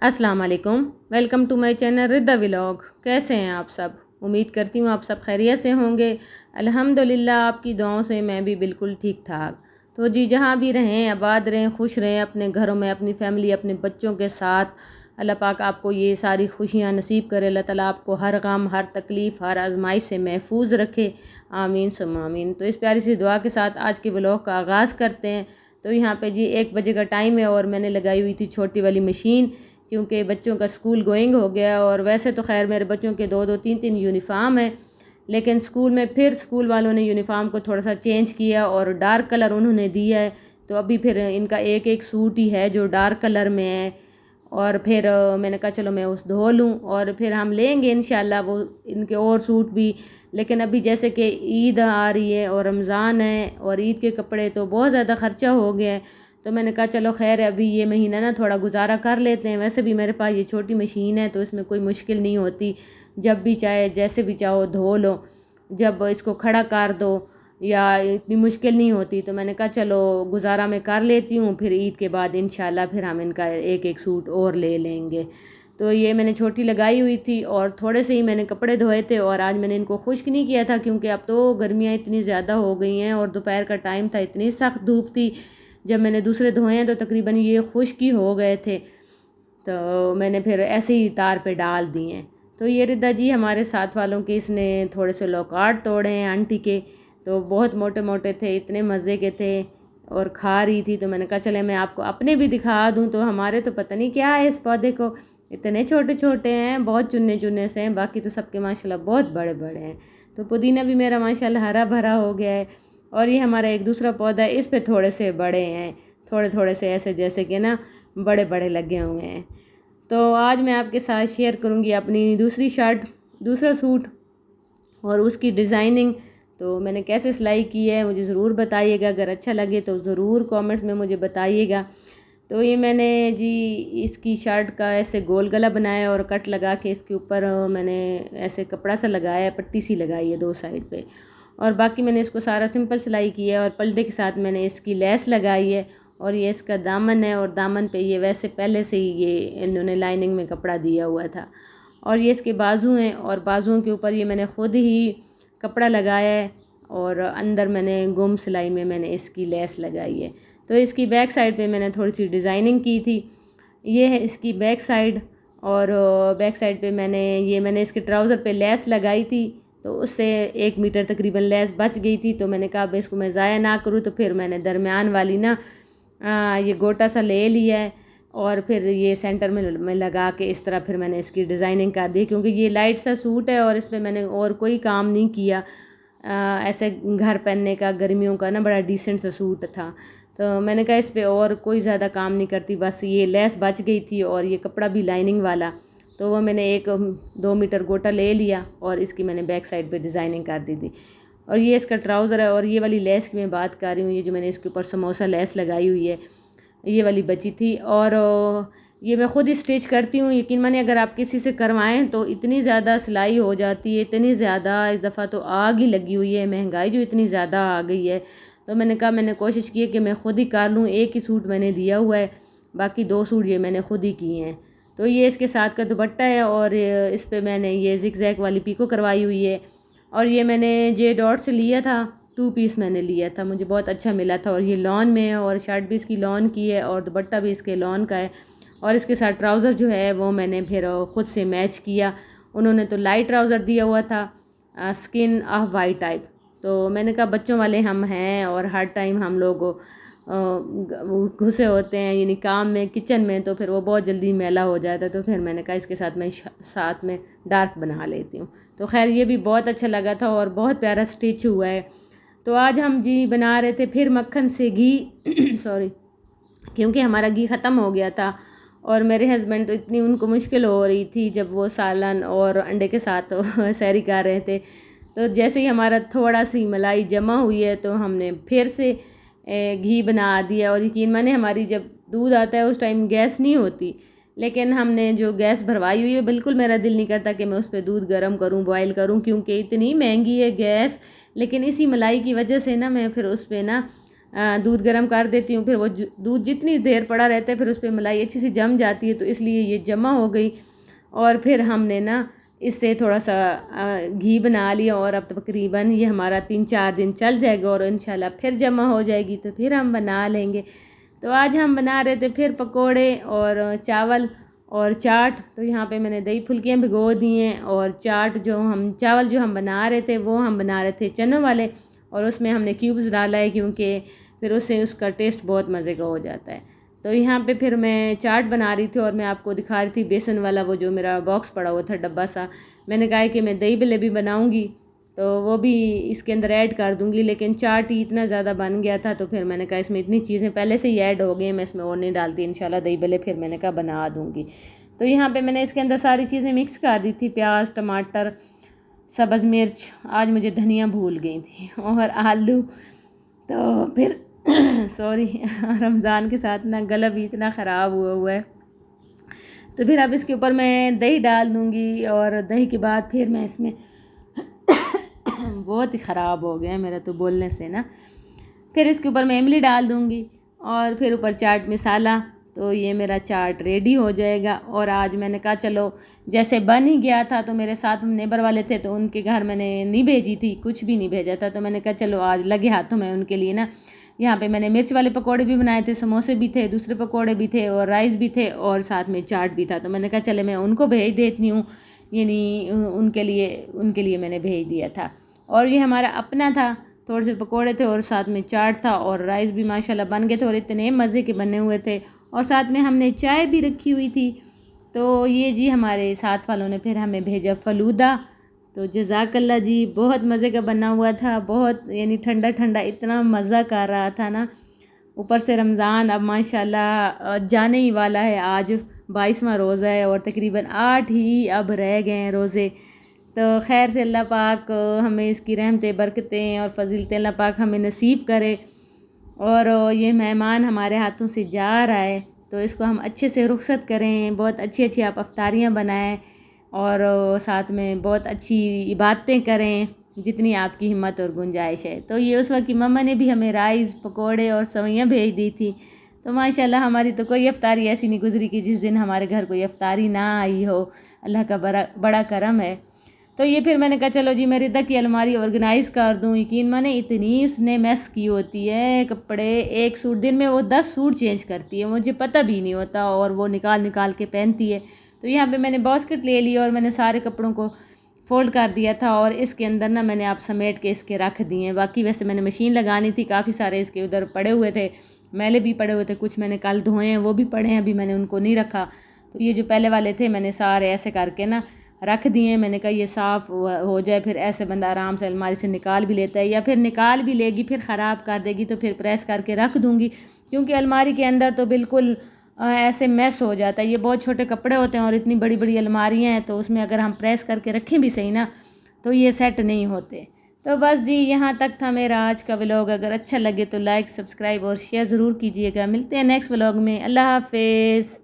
अस्सलाम वालेकुम। Welcome to my channel Rida vlog. कैसे हैं आप सब? उम्मीद करती हूँ आप सब खैरियत से होंगे। अल्हम्दुलिल्लाह आपकी दुआओं से मैं भी बिल्कुल ठीक ठाक। तो जी जहाँ भी रहें, आबाद रहें, खुश रहें अपने घरों में, अपनी फैमिली, अपने बच्चों के साथ। अल्लाह पाक आपको ये सारी खुशियाँ नसीब करे। अल्लाह ताला आपको हर गम, हर तकलीफ़, हर आजमाइश से महफूज रखे। आमीन सुम्मा आमीन। तो इस प्यारी सी दुआ के साथ आज के व्लॉग का आगाज़ करते हैं। तो यहाँ पे जी 1 बजे का टाइम है और मैंने लगाई हुई थी छोटी वाली मशीन, क्योंकि बच्चों का स्कूल गोइंग हो गया। और वैसे तो खैर मेरे बच्चों के 2-2 3-3 यूनिफॉर्म है, लेकिन स्कूल में फिर स्कूल वालों ने यूनिफॉर्म को थोड़ा सा चेंज किया और डार्क कलर उन्होंने दिया है। तो अभी फिर इनका एक एक सूट ही है जो डार्क कलर में है। और फिर मैंने कहा चलो मैं उस धो लूँ और फिर हम लेंगे इंशाल्लाह वो इनके और सूट भी। लेकिन अभी जैसे कि ईद आ रही है और रमज़ान है और ईद के कपड़े तो बहुत ज़्यादा ख़र्चा हो गया है। तो मैंने कहा चलो खैर अभी ये महीना ना थोड़ा गुजारा कर लेते हैं। वैसे भी मेरे पास ये छोटी मशीन है तो इसमें कोई मुश्किल नहीं होती, जब भी चाहे जैसे भी चाहो धो लो, जब इसको खड़ा कर दो या इतनी मुश्किल नहीं होती। तो मैंने कहा चलो गुजारा मैं कर लेती हूँ, फिर ईद के बाद इंशाल्लाह फिर हम इनका एक एक सूट और ले लेंगे। तो ये मैंने छोटी लगाई हुई थी और थोड़े से ही मैंने कपड़े धोए थे और आज मैंने इनको खुश्क नहीं किया था, क्योंकि अब तो गर्मियाँ इतनी ज़्यादा हो गई हैं और दोपहर का टाइम था, इतनी सख्त धूप थी। जब मैंने दूसरे धोए हैं तो तकरीबन ये खुश्क ही हो गए थे, तो मैंने फिर ऐसे ही तार पे डाल दिए हैं। तो ये रिदा जी हमारे साथ वालों के इसने थोड़े से लौकाट तोड़े हैं आंटी के, तो बहुत मोटे मोटे थे, इतने मज़े के थे और खा रही थी। तो मैंने कहा चले मैं आपको अपने भी दिखा दूँ। तो हमारे तो पता नहीं क्या है इस पौधे को, इतने छोटे छोटे हैं, बहुत चुन्ने चुन्ने से हैं, बाकी तो सबके माशाल्लाह बहुत बड़े बड़े हैं। तो पुदीना भी मेरा माशाल्लाह हरा भरा हो गया है। और ये हमारा एक दूसरा पौधा है, इस पे थोड़े से बड़े हैं, थोड़े थोड़े से ऐसे जैसे कि ना बड़े बड़े लगे हुए हैं। तो आज मैं आपके साथ शेयर करूँगी अपनी दूसरी शर्ट, दूसरा सूट और उसकी डिज़ाइनिंग। तो मैंने कैसे सिलाई की है मुझे ज़रूर बताइएगा, अगर अच्छा लगे तो ज़रूर कमेंट्स में मुझे बताइएगा। तो ये मैंने जी इसकी शर्ट का ऐसे गोल गला बनाया और कट लगा के इसके ऊपर मैंने ऐसे कपड़ा सा लगाया, पट्टी सी लगाई है 2 साइड पे, और बाकी मैंने इसको सारा सिंपल सिलाई की है और पल्टे के साथ मैंने इसकी लेस लगाई है। और ये इसका दामन है और दामन पे ये वैसे पहले से ही ये इन्होंने लाइनिंग में कपड़ा दिया हुआ था। और ये इसके बाजू हैं और बाजुओं के ऊपर ये मैंने ख़ुद ही कपड़ा लगाया है और अंदर मैंने गुम सिलाई में मैंने इसकी लेस लगाई है। तो इसकी बैक साइड पे मैंने थोड़ी सी डिज़ाइनिंग की थी। ये है इसकी बैक साइड और बैक साइड पे मैंने इसके ट्राउज़र पे लेस लगाई थी, तो उससे 1 मीटर तकरीबन लेस बच गई थी। तो मैंने कहा अब इसको मैं ज़ाया ना करूँ, तो फिर मैंने दरमियान वाली ना ये गोटा सा ले लिया है और फिर ये सेंटर में लगा के इस तरह फिर मैंने इसकी डिज़ाइनिंग कर दी, क्योंकि ये लाइट सा सूट है और इस पर मैंने और कोई काम नहीं किया। ऐसे घर पहनने का गर्मियों का ना बड़ा डिसेंट सा सूट था, तो मैंने कहा इस पर और कोई ज़्यादा काम नहीं करती, बस ये लेस बच गई थी और ये कपड़ा भी लाइनिंग वाला, तो वो मैंने 1-2 मीटर गोटा ले लिया और इसकी मैंने बैक साइड पे डिज़ाइनिंग कर दी थी। और ये इसका ट्राउज़र है और ये वाली लेस की मैं बात कर रही हूँ, ये जो मैंने इसके ऊपर समोसा लेस लगाई हुई है, ये वाली बची थी। और ये मैं ख़ुद ही स्टिच करती हूँ। यकीन मानिए अगर आप किसी से करवाएं तो इतनी ज़्यादा सिलाई हो जाती है, इतनी ज़्यादा, इस दफ़ा तो आग ही लगी हुई है, महंगाई जो इतनी ज़्यादा आ गई है। तो मैंने कहा मैंने कोशिश की है कि मैं ख़ुद ही कर लूँ। एक ही सूट मैंने दिया हुआ है, बाकी 2 सूट ये मैंने ख़ुद ही किए हैं। तो ये इसके साथ का दुपट्टा है और इस पर मैंने ये ज़िगज़ैग वाली पीको करवाई हुई है। और ये मैंने जे डॉट से लिया था, 2 पीस मैंने लिया था, मुझे बहुत अच्छा मिला था। और ये लॉन में है और शर्ट भी इसकी लॉन की है और दुपट्टा भी इसके लॉन का है। और इसके साथ ट्राउज़र जो है वो मैंने फिर ख़ुद से मैच किया। उन्होंने तो लाइट ट्राउज़र दिया हुआ था, स्किन ऑफ वाइट टाइप। तो मैंने कहा बच्चों वाले हम हैं और हर टाइम हम लोग घुसे होते हैं यानी काम में, किचन में, तो फिर वो बहुत जल्दी मैला हो जाता है। तो फिर मैंने कहा इसके साथ मैं साथ में डार्क बना लेती हूँ। तो खैर ये भी बहुत अच्छा लगा था और बहुत प्यारा स्टिच हुआ है। तो आज हम जी बना रहे थे फिर मक्खन से घी सॉरी, क्योंकि हमारा घी ख़त्म हो गया था और मेरे हस्बैंड तो इतनी उनको मुश्किल हो रही थी जब वो सालन और अंडे के साथ सैरी कर रहे थे। तो जैसे ही हमारा थोड़ा सी मलाई जमा हुई है तो हमने फिर से घी बना दिया। और यकीन माने हमारी जब दूध आता है उस टाइम गैस नहीं होती, लेकिन हमने जो गैस भरवाई हुई है बिल्कुल मेरा दिल नहीं करता कि मैं उस पर दूध गर्म करूं, बॉयल करूं, क्योंकि इतनी महंगी है गैस। लेकिन इसी मलाई की वजह से ना मैं फिर उस पर ना दूध गर्म कर देती हूँ। फिर वो दूध जितनी देर पड़ा रहता है फिर उस पर मलाई अच्छी सी जम जाती है, तो इसलिए ये जमा हो गई। और फिर हमने ना इससे थोड़ा सा घी बना लिया और अब तकरीबन ये हमारा 3-4 दिन चल जाएगा और इंशाल्लाह फिर जमा हो जाएगी तो फिर हम बना लेंगे। तो आज हम बना रहे थे फिर पकोड़े और चावल और चाट। तो यहाँ पे मैंने दही फुल्कियाँ भिगो दी हैं और चाट चावल जो हम बना रहे थे वो हम बना रहे थे चनों वाले, और उसमें हमने क्यूब्स डाला है क्योंकि फिर उससे उसका टेस्ट बहुत मज़े का हो जाता है। तो यहाँ पे फिर मैं चाट बना रही थी और मैं आपको दिखा रही थी बेसन वाला वो जो मेरा बॉक्स पड़ा हुआ था डब्बा सा। मैंने कहा कि मैं दही भल्ले भी बनाऊँगी तो वो भी इसके अंदर ऐड कर दूँगी, लेकिन चाट ही इतना ज़्यादा बन गया था तो फिर मैंने कहा इसमें इतनी चीज़ें पहले से ही ऐड हो गई हैं, मैं इसमें और नहीं डालती, इंशाल्लाह दही भल्ले फिर मैंने कहा बना दूँगी। तो यहाँ पे मैंने इसके अंदर सारी चीज़ें मिक्स कर दी थी, प्याज, टमाटर, सब्ज़ मिर्च, आज मुझे धनिया भूल गई थी, और आलू। तो फिर सॉरी रमज़ान के साथ ना गला भी इतना ख़राब हुआ है। तो फिर अब इसके ऊपर मैं दही डाल दूँगी और दही के बाद फिर मैं इसमें बहुत ही ख़राब हो गया मेरा तो बोलने से ना। फिर इसके ऊपर मैं इमली डाल दूँगी और फिर ऊपर चाट मसाला, तो ये मेरा चाट रेडी हो जाएगा। और आज मैंने कहा चलो जैसे बन ही गया था, तो मेरे साथ नेबर वाले थे तो उनके घर मैंने नहीं भेजी थी, कुछ भी नहीं भेजा था, तो मैंने कहा चलो आज लगे हाथों में उनके लिए ना। यहाँ पे मैंने मिर्च वाले पकोड़े भी बनाए थे, समोसे भी थे, दूसरे पकोड़े भी थे और राइस भी थे और साथ में चाट भी था। तो मैंने कहा चले मैं उनको भेज देती हूँ, यानी उनके लिए मैंने भेज दिया था। और ये हमारा अपना था, थोड़े से पकोड़े थे और साथ में चाट था और राइस भी माशाल्लाह बन गए थे और इतने मज़े के बने हुए थे, और साथ में हमने चाय भी रखी हुई थी। तो ये जी हमारे साथ वालों ने फिर हमें भेजा फ़लूदा, तो जज़ाकल्ला जी, बहुत मज़े का बना हुआ था, बहुत यानी ठंडा ठंडा इतना मज़ा कर रहा था ना। ऊपर से रमज़ान अब माशाल्लाह जाने ही वाला है, आज 22वां रोज़ा है और तकरीबन 8 ही अब रह गए हैं रोज़े। तो खैर से अल्लाह पाक हमें इसकी रहमतें, बरकतें और फ़ज़ीलतें अल्लाह पाक हमें नसीब करे। और ये मेहमान हमारे हाथों से जा रहा है तो इसको हम अच्छे से रुख़सत करें, बहुत अच्छी अच्छी आप अफ्तारियाँ बनाएं और साथ में बहुत अच्छी इबादतें करें जितनी आपकी हिम्मत और गुंजाइश है। तो ये उस वक्त की मम्मा ने भी हमें राइस, पकोड़े और सवैयाँ भेज दी थी। तो माशाल्लाह हमारी तो कोई अफ्तारी ऐसी नहीं गुजरी कि जिस दिन हमारे घर कोई अफ्तारी ना आई हो, अल्लाह का बड़ा करम है। तो ये फिर मैंने कहा चलो जी मैं रिदा की अलमारी ऑर्गेनाइज़ कर दूँ। यकीन माने इतनी उसने मैस की होती है कपड़े, एक सूट दिन में वो 10 सूट चेंज करती है, मुझे पता भी नहीं होता, और वो निकाल निकाल के पहनती है। तो यहाँ पे मैंने बास्केट ले ली और मैंने सारे कपड़ों को फ़ोल्ड कर दिया था और इसके अंदर ना मैंने आप समेट के इसके रख दिए हैं। बाकी वैसे मैंने मशीन लगानी थी, काफ़ी सारे इसके उधर पड़े हुए थे, मैले भी पड़े हुए थे, कुछ मैंने कल धोए हैं वो भी पड़े हैं, अभी मैंने उनको नहीं रखा। तो ये जो पहले वाले थे मैंने सारे ऐसे करके ना रख दिए। मैंने कहा ये साफ़ हो जाए, फिर ऐसे बंदा आराम से अलमारी से निकाल भी लेता है, या फिर निकाल भी लेगी फिर ख़राब कर देगी तो फिर प्रेस करके रख दूँगी, क्योंकि अलमारी के अंदर तो बिल्कुल ऐसे मैस हो जाता है। ये बहुत छोटे कपड़े होते हैं और इतनी बड़ी बड़ी अलमारियाँ हैं, तो उसमें अगर हम प्रेस करके रखें भी सही ना तो ये सेट नहीं होते। तो बस जी यहाँ तक था मेरा आज का व्लॉग। अगर अच्छा लगे तो लाइक, सब्सक्राइब और शेयर ज़रूर कीजिएगा। मिलते हैं नेक्स्ट व्लॉग में। अल्लाह हाफिज़।